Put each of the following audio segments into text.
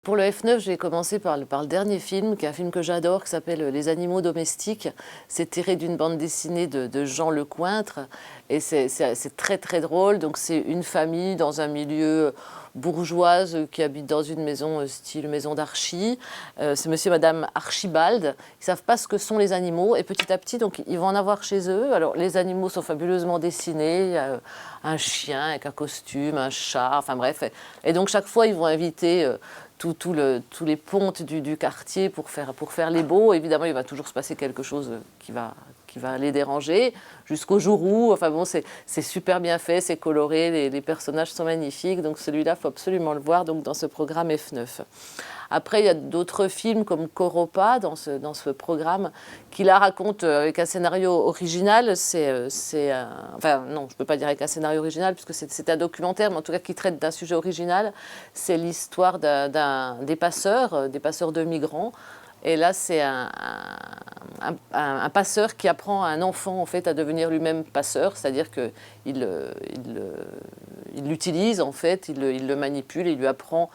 Pour le F9, j'ai commencé par le dernier film, qui est un film que j'adore, qui s'appelle Les animaux domestiques. C'est tiré d'une bande dessinée de Jean Lecointre, et c'est très très drôle. Donc c'est une famille dans un milieu bourgeoise qui habite dans une maison style maison d'archi. C'est monsieur et madame Archibald. Ils savent pas ce que sont les animaux, et petit à petit, donc ils vont en avoir chez eux. Alors les animaux sont fabuleusement dessinés. Il y a un chien avec un costume, un chat, enfin bref. Et donc chaque fois, ils vont inviter tous les pontes du quartier pour faire les beaux. Évidemment, il va toujours se passer quelque chose qui va les déranger, jusqu'au jour où, enfin bon, c'est super bien fait, c'est coloré, les personnages sont magnifiques, donc celui-là, il faut absolument le voir donc, dans ce programme F9. Après, il y a d'autres films comme Coropa dans ce programme qui la raconte avec un scénario original. Enfin non, je ne peux pas dire avec un scénario original puisque c'est un documentaire, mais en tout cas qui traite d'un sujet original. C'est l'histoire des passeurs de migrants. Et là, c'est un passeur qui apprend à un enfant en fait, à devenir lui-même passeur, c'est-à-dire qu'il l'utilise, en fait, il le manipule, il lui apprend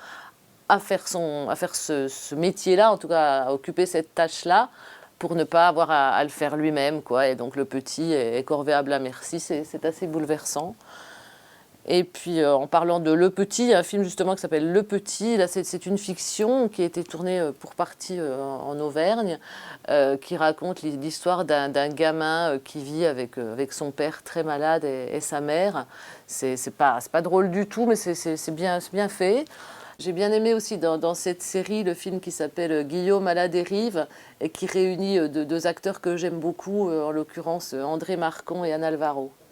à faire ce métier-là, en tout cas à occuper cette tâche-là, pour ne pas avoir à le faire lui-même, quoi. Et donc le petit est corvéable à merci, c'est assez bouleversant. Et puis en parlant de Le Petit, il y a un film justement qui s'appelle Le Petit. Là, c'est une fiction qui a été tournée pour partie en Auvergne, qui raconte l'histoire d'un gamin qui vit avec son père très malade et sa mère. C'est pas drôle du tout, mais c'est bien fait. J'ai bien aimé aussi dans cette série le film qui s'appelle Guillaume à la dérive et qui réunit deux acteurs que j'aime beaucoup, en l'occurrence André Marcon et Anne Alvaro.